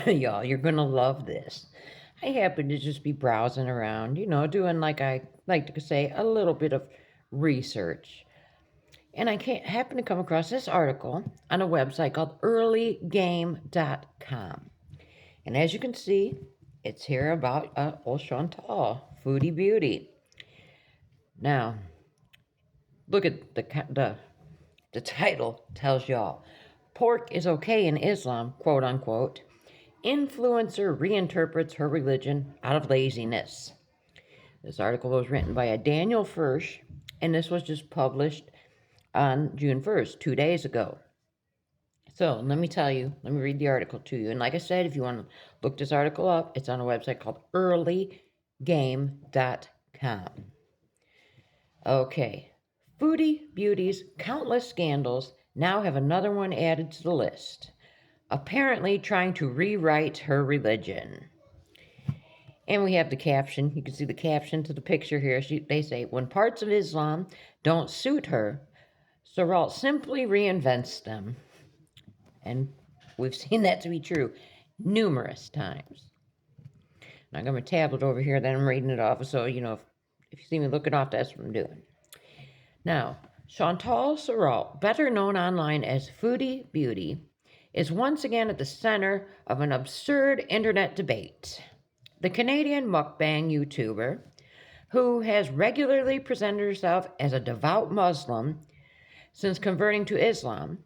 Y'all, you're gonna love this. I happen to just be browsing around, doing like I like to say a little bit of research. And I happen to come across this article on a website called earlygame.com. And as you can see, it's here about old Chantal, Foodie Beauty. Now, look at the title tells y'all. Pork is okay in Islam, quote unquote. Influencer reinterprets her religion out of laziness. This article was written by a Daniel Firsch, and this was just published on June 1st, 2 days ago. So let me read the article to you. And like I said, if you want to look this article up, it's on a website called earlygame.com. Okay. Foodie Beauty's countless scandals now have another one added to the list. Apparently trying to rewrite her religion. And we have the caption. You can see the caption to the picture here. They say, when parts of Islam don't suit her, Saralt simply reinvents them. And we've seen that to be true numerous times. Now, I got my tablet over here that I'm reading it off. So, if you see me looking off, that's what I'm doing. Now, Chantal Saralt, better known online as Foodie Beauty, is once again at the center of an absurd internet debate. The Canadian mukbang YouTuber, who has regularly presented herself as a devout Muslim since converting to Islam,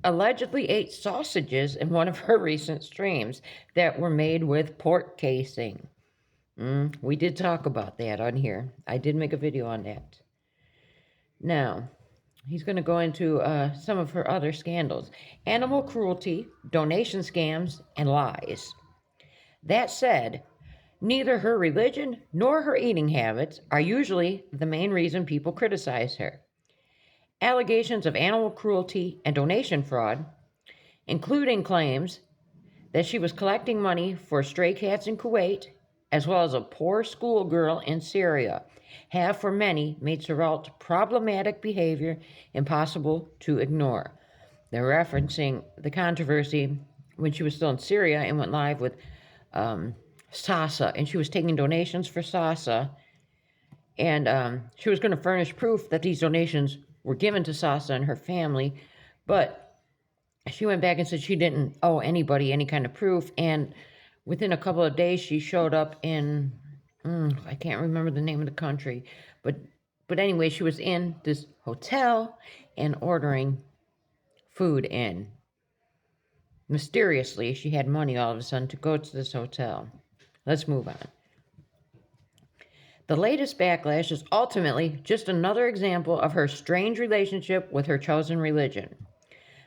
allegedly ate sausages in one of her recent streams that were made with pork casing. We did talk about that on here. I did make a video on that. Now, he's going to go into some of her other scandals. Animal cruelty, donation scams, and lies. That said, neither her religion nor her eating habits are usually the main reason people criticize her. Allegations of animal cruelty and donation fraud, including claims that she was collecting money for stray cats in Kuwait, as well as a poor schoolgirl in Syria, have for many made Saralt's problematic behavior impossible to ignore. They're referencing the controversy when she was still in Syria and went live with Sasa, and she was taking donations for Sasa, and she was going to furnish proof that these donations were given to Sasa and her family, but she went back and said she didn't owe anybody any kind of proof, and within a couple of days she showed up in, I can't remember the name of the country, but anyway, she was in this hotel and ordering food in. Mysteriously, she had money all of a sudden to go to this hotel. Let's move on. The latest backlash is ultimately just another example of her strange relationship with her chosen religion.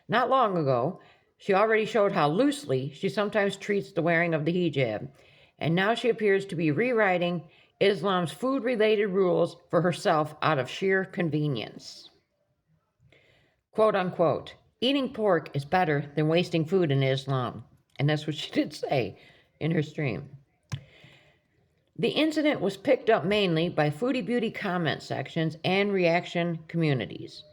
Not long ago, she already showed how loosely she sometimes treats the wearing of the hijab, and now she appears to be rewriting Islam's food-related rules for herself out of sheer convenience. Quote unquote, eating pork is better than wasting food in Islam. And that's what she did say in her stream. The incident was picked up mainly by Foodie Beauty comment sections and reaction communities.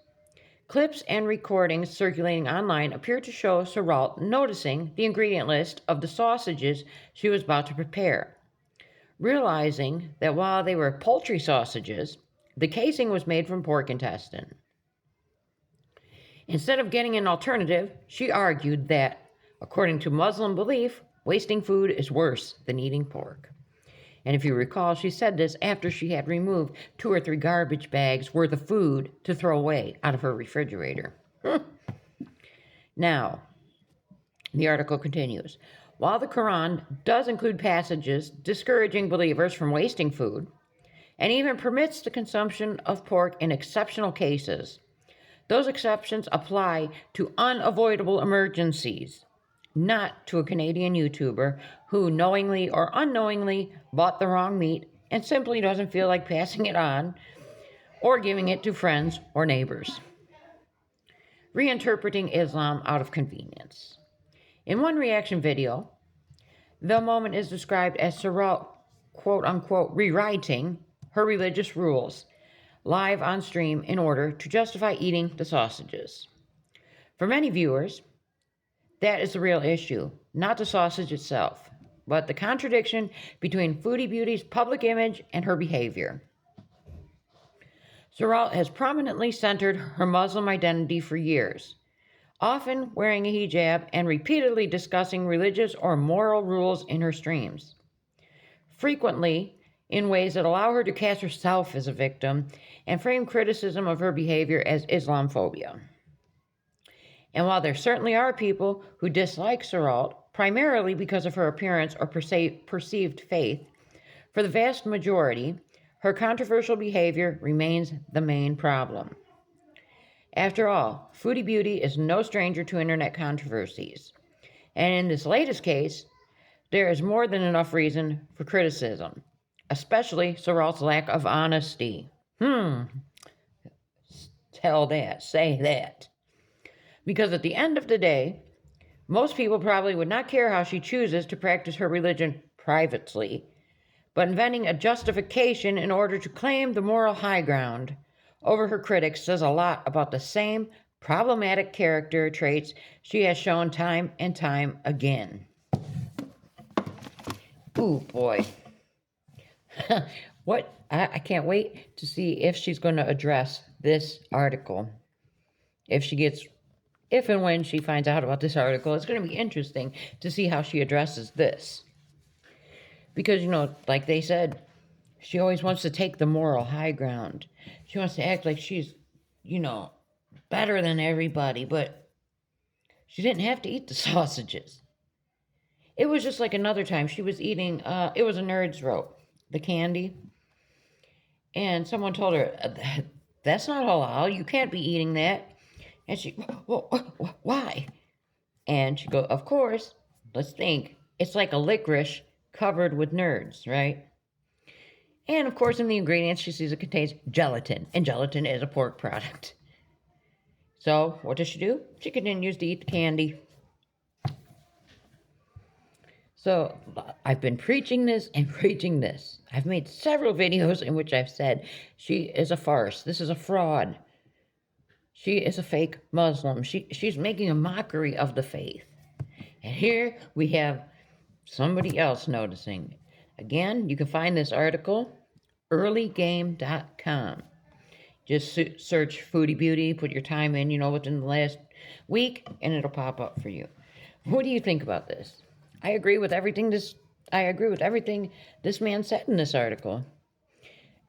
Clips and recordings circulating online appear to show Saralt noticing the ingredient list of the sausages she was about to prepare, realizing that while they were poultry sausages, the casing was made from pork intestine. Instead of getting an alternative, she argued that, according to Muslim belief, wasting food is worse than eating pork. And if you recall, she said this after she had removed 2 or 3 garbage bags worth of food to throw away out of her refrigerator. Now, the article continues. While the Quran does include passages discouraging believers from wasting food, and even permits the consumption of pork in exceptional cases, those exceptions apply to unavoidable emergencies, not to a Canadian YouTuber who knowingly or unknowingly bought the wrong meat and simply doesn't feel like passing it on or giving it to friends or neighbors. Reinterpreting Islam out of convenience. In one reaction video, the moment is described as Saralt, quote unquote, rewriting her religious rules live on stream in order to justify eating the sausages. For many viewers, That is the real issue, not the sausage itself, but the contradiction between Foodie Beauty's public image and her behavior. Sorrel has prominently centered her Muslim identity for years, often wearing a hijab and repeatedly discussing religious or moral rules in her streams, frequently in ways that allow her to cast herself as a victim and frame criticism of her behavior as Islamophobia. And while there certainly are people who dislike Sorrel, primarily because of her appearance or perceived faith, for the vast majority, her controversial behavior remains the main problem. After all, Foodie Beauty is no stranger to internet controversies. And in this latest case, there is more than enough reason for criticism, especially Sorrel's lack of honesty. Tell that, say that. Because at the end of the day, most people probably would not care how she chooses to practice her religion privately, but inventing a justification in order to claim the moral high ground over her critics says a lot about the same problematic character traits she has shown time and time again. Ooh, boy. What? I can't wait to see if she's going to address this article. If and when she finds out about this article, it's going to be interesting to see how she addresses this. Because, like they said, she always wants to take the moral high ground. She wants to act like she's, better than everybody, but she didn't have to eat the sausages. It was just like another time she was eating, it was a Nerd's Rope, the candy. And someone told her, that's not halal, you can't be eating that. And she, well, why? And she goes, of course, let's think. It's like a licorice covered with nerds, right? And of course, in the ingredients, she sees it contains gelatin, and gelatin is a pork product. So what does she do? She continues to eat the candy. So I've been preaching this and preaching this. I've made several videos in which I've said she is a farce. This is a fraud. She is a fake Muslim. She's making a mockery of the faith. And here we have somebody else noticing. Again, you can find this article, earlygame.com. Just search Foodie Beauty, put your time in, within the last week, and it'll pop up for you. What do you think about this? I agree with everything this man said in this article.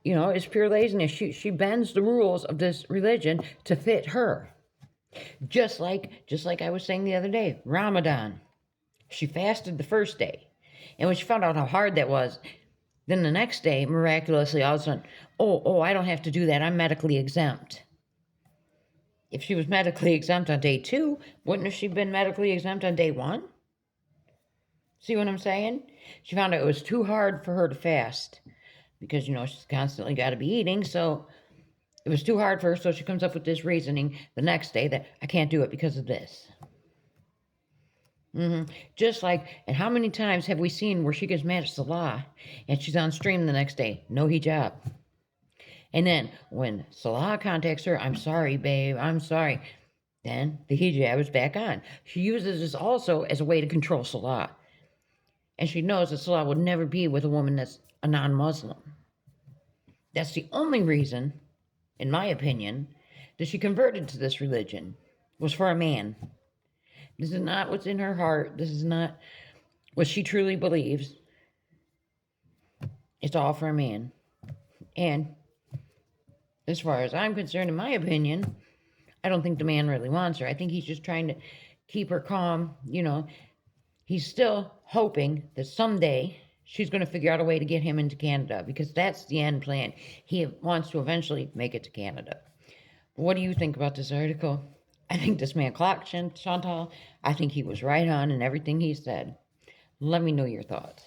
It's pure laziness. She bends the rules of this religion to fit her. Just like I was saying the other day, Ramadan. She fasted the first day. And when she found out how hard that was, then the next day, miraculously, all of a sudden, I don't have to do that. I'm medically exempt. If she was medically exempt on day 2, wouldn't have she been medically exempt on day 1? See what I'm saying? She found out it was too hard for her to fast. Because, she's constantly got to be eating, so it was too hard for her, so she comes up with this reasoning the next day that I can't do it because of this. Just like, and how many times have we seen where she gets mad at Salah, and she's on stream the next day, no hijab. And then, when Salah contacts her, I'm sorry, babe, I'm sorry, then the hijab is back on. She uses this also as a way to control Salah. And she knows that Salah would never be with a woman that's a non-Muslim. That's the only reason, in my opinion, that she converted to this religion, was for a man. This is not what's in her heart. This is not what she truly believes. It's all for a man. And as far as I'm concerned, in my opinion, I don't think the man really wants her. I think he's just trying to keep her calm. He's still hoping that someday she's going to figure out a way to get him into Canada, because that's the end plan. He wants to eventually make it to Canada. What do you think about this article? I think this man clocked Chantal. I think he was right on in everything he said. Let me know your thoughts.